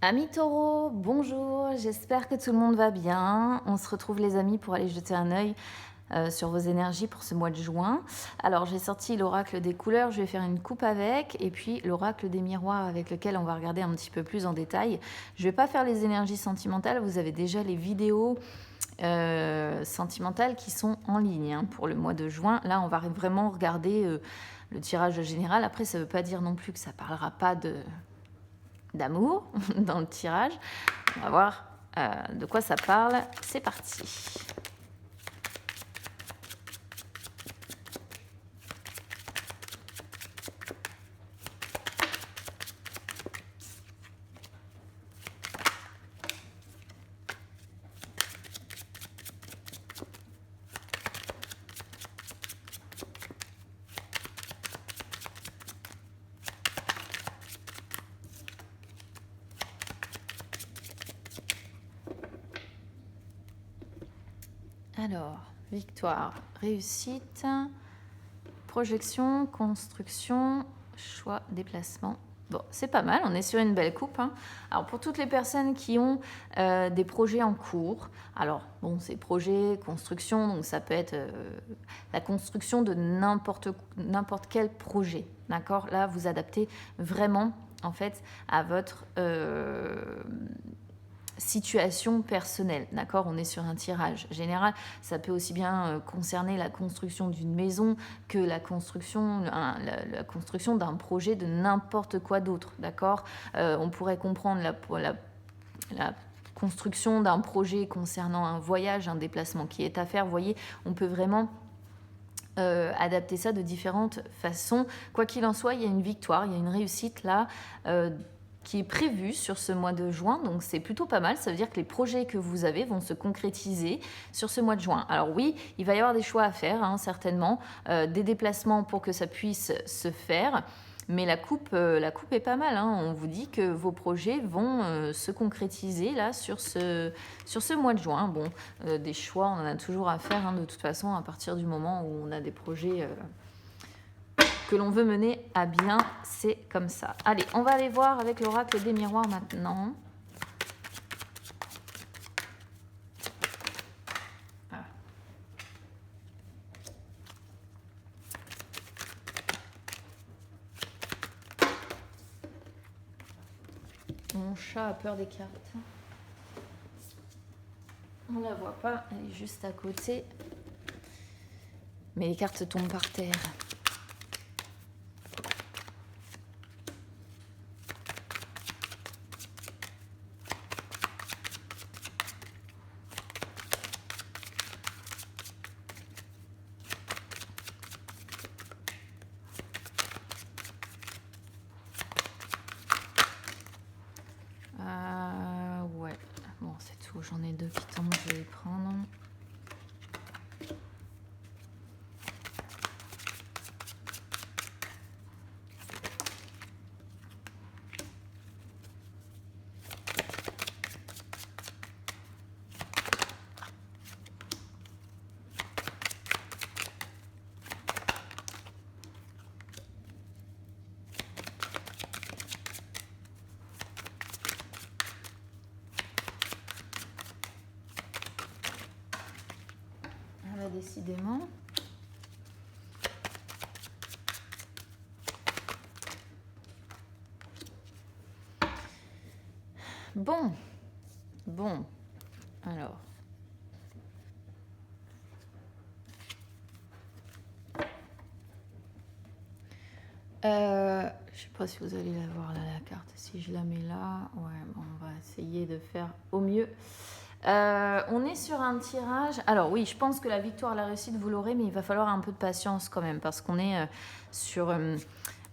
Amis taureaux, bonjour, j'espère que tout le monde va bien. On se retrouve les amis pour aller jeter un œil sur vos énergies pour ce mois de juin. Alors j'ai sorti l'oracle des couleurs, je vais faire une coupe avec, et puis l'oracle des miroirs avec lequel on va regarder un petit peu plus en détail. Je ne vais pas faire les énergies sentimentales, vous avez déjà les vidéos sentimentales qui sont en ligne pour le mois de juin. Là on va vraiment regarder le tirage général. Après ça ne veut pas dire non plus que ça ne parlera pas d'amour dans le tirage. On va voir de quoi ça parle. C'est parti. Alors, victoire, réussite, projection, construction, choix, déplacement. Bon, c'est pas mal, on est sur une belle coupe. Alors, pour toutes les personnes qui ont des projets en cours, alors, bon, c'est projet, construction, donc ça peut être la construction de n'importe quel projet, d'accord? Là, vous adaptez vraiment, en fait, à votre situation personnelle, d'accord? On est sur un tirage général. Ça peut aussi bien concerner la construction d'une maison que la construction d'un projet de n'importe quoi d'autre, d'accord? On pourrait comprendre la construction d'un projet concernant un voyage, un déplacement qui est à faire. Vous voyez, on peut vraiment adapter ça de différentes façons. Quoi qu'il en soit, il y a une victoire, il y a une réussite là qui est prévue sur ce mois de juin, donc c'est plutôt pas mal. Ça veut dire que les projets que vous avez vont se concrétiser sur ce mois de juin. Alors oui, il va y avoir des choix à faire, certainement, des déplacements pour que ça puisse se faire. Mais la coupe est pas mal. On vous dit que vos projets vont se concrétiser là sur ce mois de juin. Bon, des choix, on en a toujours à faire de toute façon à partir du moment où on a des projets que l'on veut mener à bien. C'est comme ça. Allez, on va aller voir avec l'oracle des miroirs maintenant. Mon chat a peur des cartes. On la voit pas, elle est juste à côté. Mais les cartes tombent par terre. Ouais, bon c'est tout, j'en ai deux qui tombent, je vais les prendre. Décidément. Bon, alors. Je sais pas si vous allez la voir là, la carte. Si je la mets là, ouais, bon, on va essayer de faire au mieux. On est sur un tirage. Alors oui, je pense que la victoire, la réussite, vous l'aurez, mais il va falloir un peu de patience quand même, parce qu'on est sur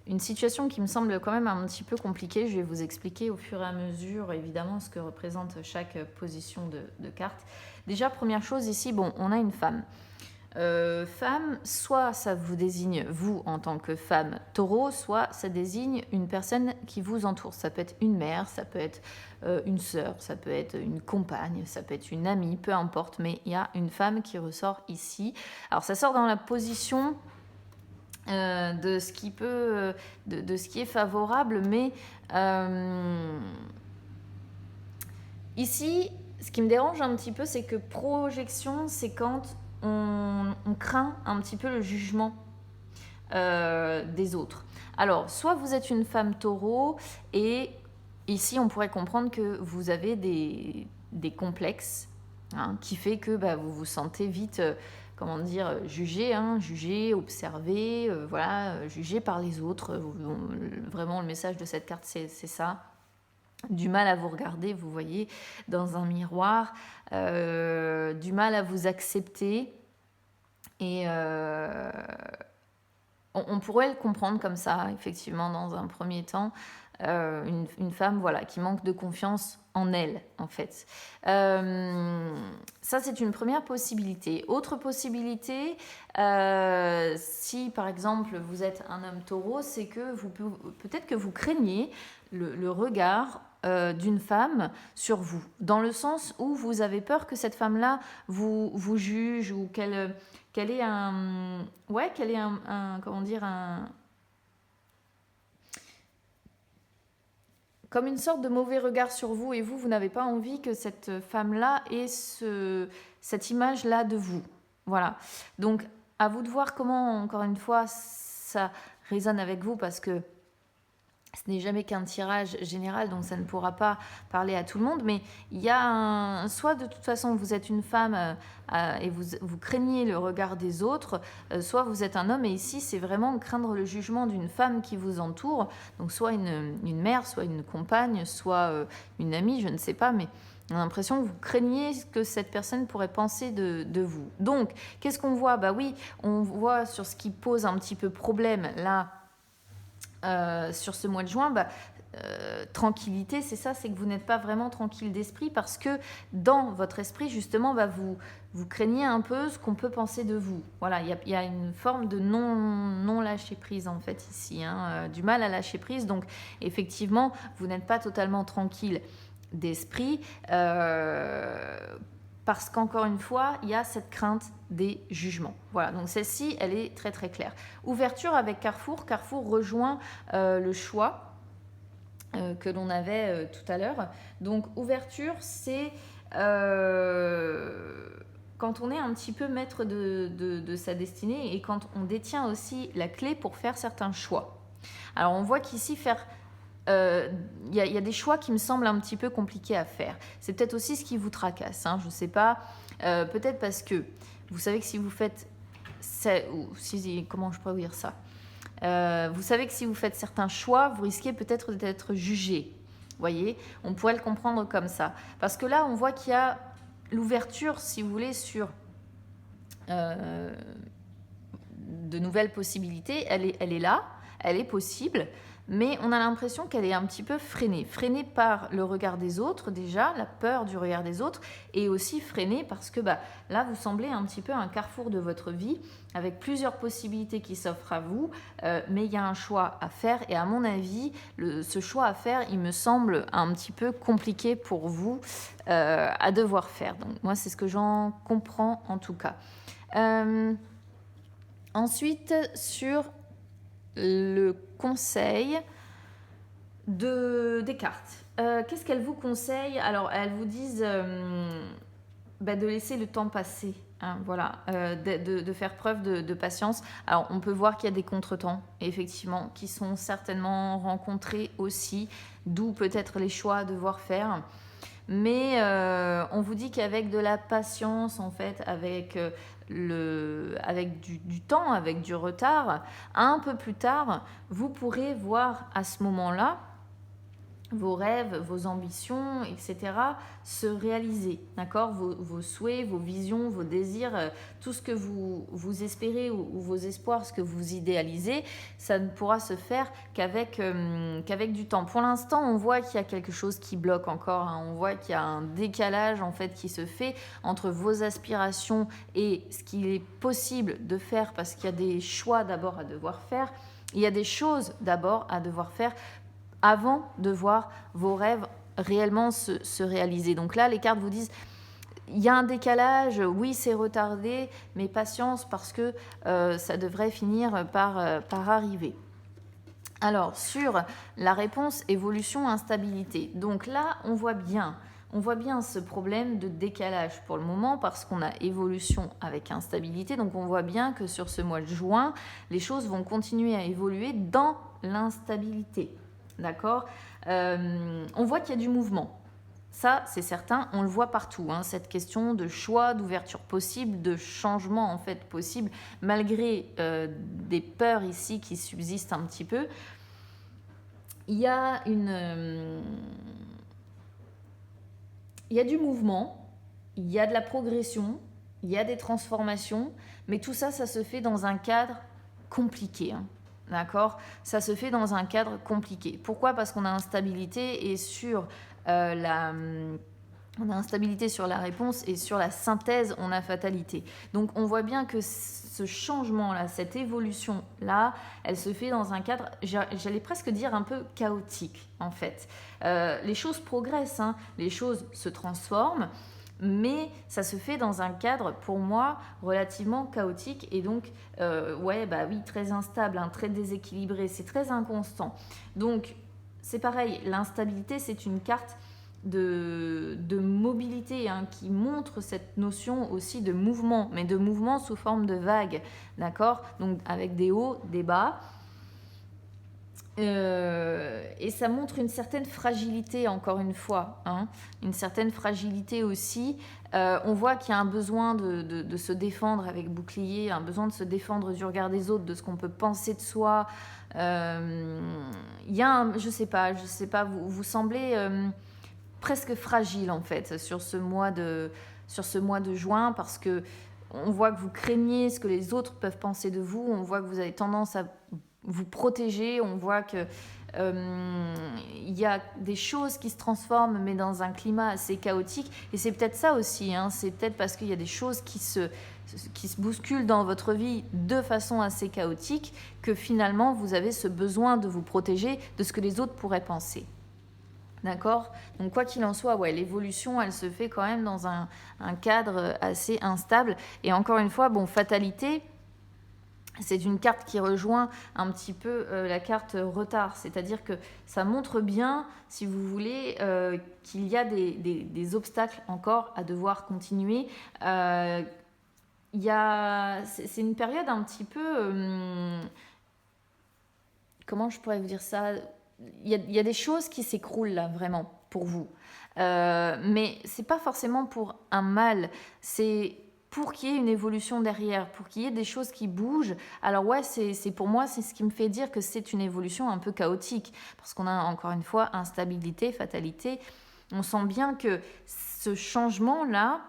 une situation qui me semble quand même un petit peu compliquée. Je vais vous expliquer au fur et à mesure, évidemment, ce que représente chaque position de carte. Déjà, première chose ici, bon, on a une femme. Femme, soit ça vous désigne vous en tant que femme taureau, soit ça désigne une personne qui vous entoure. Ça peut être une mère, ça peut être une sœur, ça peut être une compagne, ça peut être une amie, peu importe, mais il y a une femme qui ressort ici. Alors ça sort dans la position de ce qui peut, de ce qui est favorable, mais Ici, ce qui me dérange un petit peu, c'est que projection, c'est quand on craint un petit peu le jugement des autres. Alors, soit vous êtes une femme taureau et ici, on pourrait comprendre que vous avez des complexes qui fait que vous vous sentez vite, comment dire, jugé, observé, jugé par les autres. Vraiment, le message de cette carte, c'est ça. Du mal à vous regarder, vous voyez, dans un miroir, du mal à vous accepter. Et on pourrait le comprendre comme ça, effectivement, dans un premier temps. Une femme qui manque de confiance en elle, en fait. Ça, c'est une première possibilité. Autre possibilité, si par exemple vous êtes un homme taureau, c'est que peut-être que vous craignez le regard d'une femme sur vous, dans le sens où vous avez peur que cette femme-là vous juge ou qu'elle ait comme une sorte de mauvais regard sur vous, et vous n'avez pas envie que cette femme-là ait cette image-là de vous. Voilà. Donc, à vous de voir comment, encore une fois, ça résonne avec vous, parce que ce n'est jamais qu'un tirage général, donc ça ne pourra pas parler à tout le monde, mais il y a soit de toute façon vous êtes une femme et vous craignez le regard des autres, soit vous êtes un homme, et ici c'est vraiment craindre le jugement d'une femme qui vous entoure, donc soit une mère, soit une compagne, soit une amie, je ne sais pas, mais on a l'impression que vous craignez ce que cette personne pourrait penser de vous. Donc, qu'est-ce qu'on voit ? Oui, on voit sur ce qui pose un petit peu problème là, sur ce mois de juin, tranquillité, c'est ça, c'est que vous n'êtes pas vraiment tranquille d'esprit, parce que dans votre esprit, justement, vous craignez un peu ce qu'on peut penser de vous. Voilà, il y a une forme de non lâcher prise, en fait, ici, du mal à lâcher prise. Donc, effectivement, vous n'êtes pas totalement tranquille d'esprit, parce qu'encore une fois, il y a cette crainte des jugements. Voilà, donc celle-ci, elle est très très claire. Ouverture avec Carrefour. Carrefour rejoint le choix que l'on avait tout à l'heure. Donc ouverture, c'est quand on est un petit peu maître de sa destinée, et quand on détient aussi la clé pour faire certains choix. Alors on voit qu'ici, il y a des choix qui me semblent un petit peu compliqués à faire. C'est peut-être aussi ce qui vous tracasse, je ne sais pas. Peut-être parce que vous savez que si vous faites... comment je pourrais vous dire ça ? Vous savez que si vous faites certains choix, vous risquez peut-être d'être jugé. Vous voyez ? On pourrait le comprendre comme ça. Parce que là, on voit qu'il y a l'ouverture, si vous voulez, sur de nouvelles possibilités. Elle est là, elle est possible. Mais on a l'impression qu'elle est un petit peu freinée par le regard des autres déjà, la peur du regard des autres, et aussi freinée parce que là, vous semblez un petit peu un carrefour de votre vie, avec plusieurs possibilités qui s'offrent à vous, mais il y a un choix à faire, et à mon avis, ce choix à faire, il me semble un petit peu compliqué pour vous à devoir faire. Donc moi, c'est ce que j'en comprends en tout cas. Ensuite, sur le conseil des cartes. Qu'est-ce qu'elles vous conseillent ? Alors, elles vous disent de laisser le temps passer, de faire preuve de patience. Alors, on peut voir qu'il y a des contretemps, effectivement, qui sont certainement rencontrés aussi, d'où peut-être les choix à devoir faire. Mais on vous dit qu'avec de la patience, en fait, avec du temps, avec du retard, un peu plus tard, vous pourrez voir à ce moment-là vos rêves, vos ambitions, etc. se réaliser, d'accord ? Vos souhaits, vos visions, vos désirs, tout ce que vous espérez ou vos espoirs, ce que vous idéalisez, ça ne pourra se faire qu'avec du temps. Pour l'instant, on voit qu'il y a quelque chose qui bloque encore, on voit qu'il y a un décalage en fait qui se fait entre vos aspirations et ce qu'il est possible de faire, parce qu'il y a des choix d'abord à devoir faire, il y a des choses d'abord à devoir faire avant de voir vos rêves réellement se réaliser. Donc là, les cartes vous disent, il y a un décalage, oui, c'est retardé, mais patience, parce que ça devrait finir par arriver. Alors, sur la réponse évolution instabilité. Donc là, on voit bien ce problème de décalage pour le moment parce qu'on a évolution avec instabilité. Donc on voit bien que sur ce mois de juin, les choses vont continuer à évoluer dans l'instabilité. D'accord. On voit qu'il y a du mouvement. Ça, c'est certain, on le voit partout, hein, cette question de choix, d'ouverture possible, de changement en fait possible, malgré des peurs ici qui subsistent un petit peu. Il y a du mouvement, il y a de la progression, il y a des transformations, mais tout ça, ça se fait dans un cadre compliqué, hein. D'accord. Ça se fait dans un cadre compliqué. Pourquoi? Parce qu'on a instabilité et sur on a instabilité sur la réponse et sur la synthèse, on a fatalité. Donc on voit bien que ce changement-là, cette évolution-là, elle se fait dans un cadre, j'allais presque dire un peu chaotique en fait. Les choses progressent, hein, les choses se transforment, mais ça se fait dans un cadre, pour moi, relativement chaotique et donc, très instable, hein, très déséquilibré, c'est très inconstant. Donc, c'est pareil, l'instabilité, c'est une carte de mobilité, hein, qui montre cette notion aussi de mouvement, mais de mouvement sous forme de vague, d'accord? Donc, avec des hauts, des bas. Et ça montre une certaine fragilité, encore une fois, hein, une certaine fragilité aussi. On voit qu'il y a un besoin de se défendre avec bouclier, un besoin de se défendre du regard des autres, de ce qu'on peut penser de soi. Il y a je sais pas, vous semblez presque fragile en fait sur ce mois de juin, parce que on voit que vous craignez ce que les autres peuvent penser de vous, on voit que vous avez tendance à vous protéger, on voit que y a des choses qui se transforment mais dans un climat assez chaotique, et c'est peut-être ça aussi, hein, c'est peut-être parce qu'il y a des choses qui se bousculent dans votre vie de façon assez chaotique que finalement vous avez ce besoin de vous protéger de ce que les autres pourraient penser. D'accord. Donc quoi qu'il en soit, ouais, l'évolution, elle se fait quand même dans un cadre assez instable. Et encore une fois, bon, fatalité, c'est une carte qui rejoint un petit peu la carte retard. C'est-à-dire que ça montre bien, si vous voulez, qu'il y a des obstacles encore à devoir continuer. C'est une période un petit peu... comment je pourrais vous dire ça ? Il y a des choses qui s'écroulent là, vraiment, pour vous. Mais c'est pas forcément pour un mal, c'est pour qu'il y ait une évolution derrière, pour qu'il y ait des choses qui bougent. Alors ouais, c'est pour moi, c'est ce qui me fait dire que c'est une évolution un peu chaotique, parce qu'on a encore une fois instabilité, fatalité. On sent bien que ce changement-là,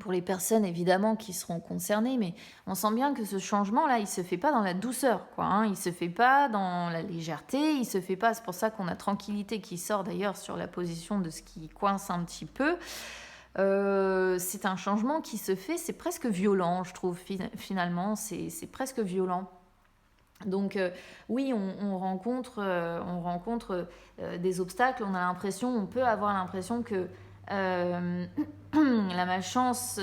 pour les personnes évidemment qui seront concernées, mais on sent bien que ce changement-là, il ne se fait pas dans la douceur, quoi, hein. Il ne se fait pas dans la légèreté, il ne se fait pas, c'est pour ça qu'on a tranquillité qui sort d'ailleurs sur la position de ce qui coince un petit peu. C'est un changement qui se fait, c'est presque violent, je trouve, finalement, c'est presque violent. Donc oui, on rencontre des obstacles, on peut avoir l'impression que la malchance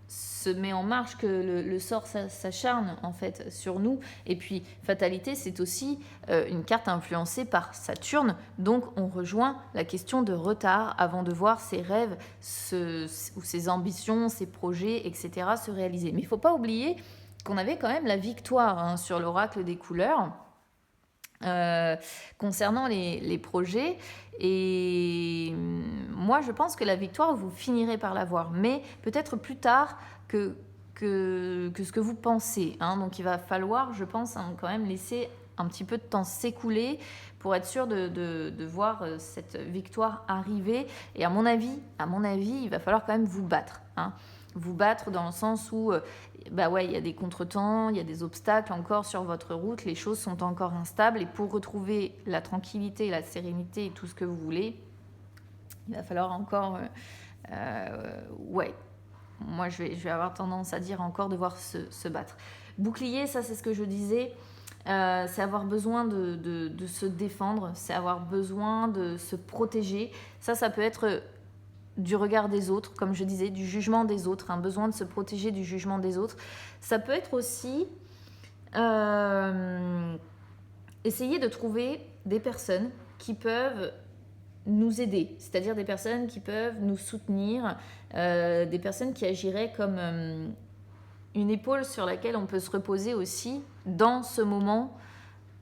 se met en marche, que le sort s'acharne en fait sur nous. Et puis fatalité, c'est aussi une carte influencée par Saturne, donc on rejoint la question de retard avant de voir ses rêves ou ses ambitions, ses projets, etc. se réaliser. Mais il ne faut pas oublier qu'on avait quand même la victoire, hein, sur l'oracle des couleurs. Concernant les projets, et moi je pense que la victoire vous finirez par l'avoir, mais peut-être plus tard que ce que vous pensez, hein. Donc il va falloir, je pense, hein, quand même laisser un petit peu de temps s'écouler pour être sûr de voir cette victoire arriver. Et à mon avis, il va falloir quand même vous battre, hein. Vous battre dans le sens où il y a des contretemps, il y a des obstacles encore sur votre route, les choses sont encore instables, et pour retrouver la tranquillité, la sérénité et tout ce que vous voulez, il va falloir encore moi je vais avoir tendance à dire encore devoir se battre. Bouclier, ça c'est ce que je disais, c'est avoir besoin de se défendre, c'est avoir besoin de se protéger. Ça peut être du regard des autres, comme je disais, du jugement des autres, un besoin de se protéger du jugement des autres. Ça peut être aussi essayez de trouver des personnes qui peuvent nous aider, c'est-à-dire des personnes qui peuvent nous soutenir, des personnes qui agiraient comme une épaule sur laquelle on peut se reposer aussi dans ce moment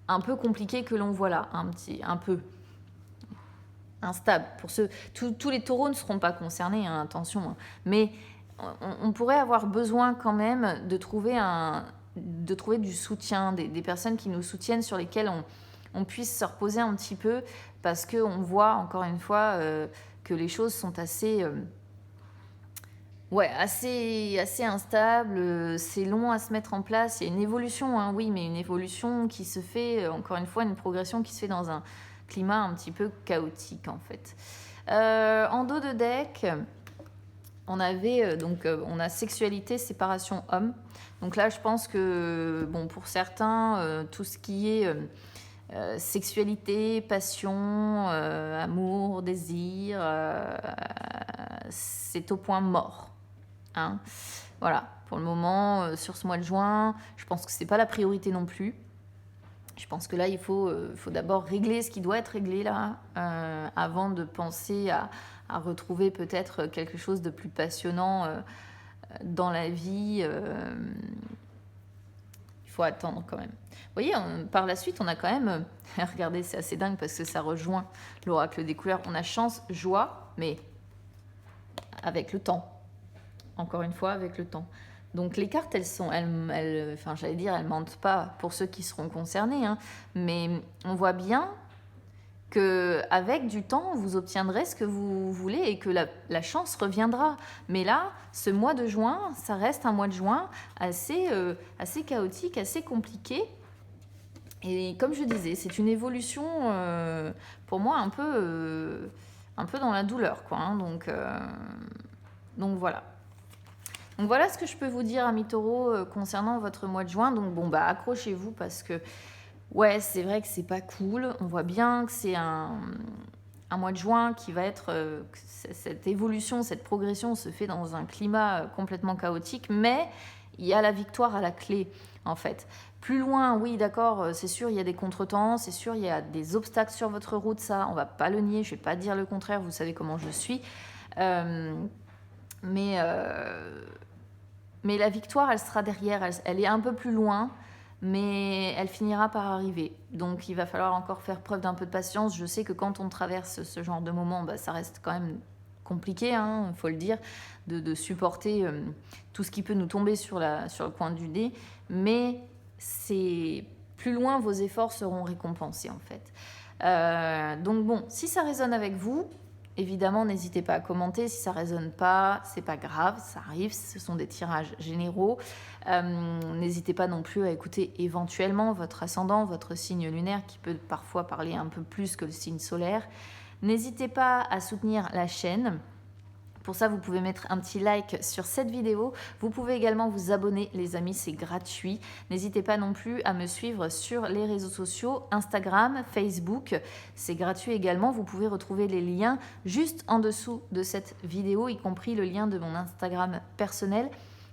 un peu compliqué que l'on voit là, un peu instable. Tous les taureaux ne seront pas concernés, hein, attention, hein, mais on pourrait avoir besoin quand même de trouver du soutien, des personnes qui nous soutiennent, sur lesquelles on puisse se reposer un petit peu, parce qu'on voit encore une fois que les choses sont assez instables, c'est long à se mettre en place. Il y a une évolution, hein, oui, mais une évolution qui se fait, encore une fois, une progression qui se fait dans un climat un petit peu chaotique en fait. En dos de deck, on avait on a sexualité, séparation, homme. Donc là, je pense que pour certains, tout ce qui est sexualité, passion, amour, désir, c'est au point mort. Hein. Voilà, pour le moment, sur ce mois de juin, je pense que c'est pas la priorité non plus. Je pense que là, il faut d'abord régler ce qui doit être réglé là, avant de penser à retrouver peut-être quelque chose de plus passionnant dans la vie. Il faut attendre quand même. Vous voyez, par la suite, on a quand même... regardez, c'est assez dingue parce que ça rejoint l'oracle des couleurs. On a chance, joie, mais avec le temps. Encore une fois, avec le temps. Donc les cartes, elles mentent pas pour ceux qui seront concernés, hein, mais on voit bien qu'avec du temps, vous obtiendrez ce que vous voulez et que la chance reviendra. Mais là, ce mois de juin, ça reste un mois de juin assez chaotique, assez compliqué. Et comme je disais, c'est une évolution, pour moi, un peu dans la douleur, quoi. Hein, donc voilà. Donc voilà ce que je peux vous dire, amis taureaux, concernant votre mois de juin. Donc accrochez-vous parce que ouais, c'est vrai que c'est pas cool. On voit bien que c'est un mois de juin qui va être... cette évolution, cette progression se fait dans un climat complètement chaotique, mais il y a la victoire à la clé, en fait. Plus loin, oui, d'accord, c'est sûr, il y a des contretemps, c'est sûr, il y a des obstacles sur votre route, ça, on va pas le nier, je vais pas dire le contraire, vous savez comment je suis. Mais la victoire, elle sera derrière, elle est un peu plus loin, mais elle finira par arriver. Donc il va falloir encore faire preuve d'un peu de patience. Je sais que quand on traverse ce genre de moment, ça reste quand même compliqué, hein, faut le dire, de supporter tout ce qui peut nous tomber sur le coin du nez, mais c'est plus loin, vos efforts seront récompensés en fait. Donc si ça résonne avec vous, évidemment, n'hésitez pas à commenter. Si ça ne résonne pas, c'est pas grave, ça arrive, ce sont des tirages généraux. N'hésitez pas non plus à écouter éventuellement votre ascendant, votre signe lunaire qui peut parfois parler un peu plus que le signe solaire. N'hésitez pas à soutenir la chaîne. Pour ça, vous pouvez mettre un petit like sur cette vidéo. Vous pouvez également vous abonner, les amis, c'est gratuit. N'hésitez pas non plus à me suivre sur les réseaux sociaux, Instagram, Facebook. C'est gratuit également. Vous pouvez retrouver les liens juste en dessous de cette vidéo, y compris le lien de mon Instagram personnel,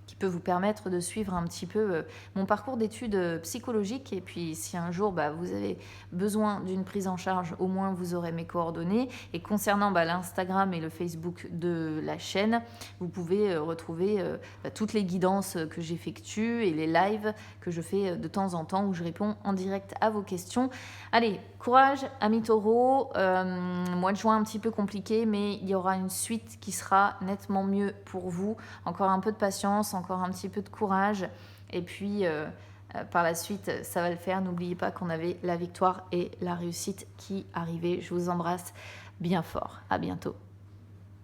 qui peut vous permettre de suivre un petit peu mon parcours d'études psychologiques. Et puis, si un jour vous avez besoin d'une prise en charge, au moins vous aurez mes coordonnées. Et concernant l'Instagram et le Facebook de la chaîne, vous pouvez retrouver toutes les guidances que j'effectue et les lives que je fais de temps en temps où je réponds en direct à vos questions. Allez, courage, amis taureaux. Mois de juin un petit peu compliqué, mais il y aura une suite qui sera nettement mieux pour vous. Encore un peu de patience, encore un petit peu de courage. Et puis, par la suite, ça va le faire. N'oubliez pas qu'on avait la victoire et la réussite qui arrivaient. Je vous embrasse bien fort. À bientôt.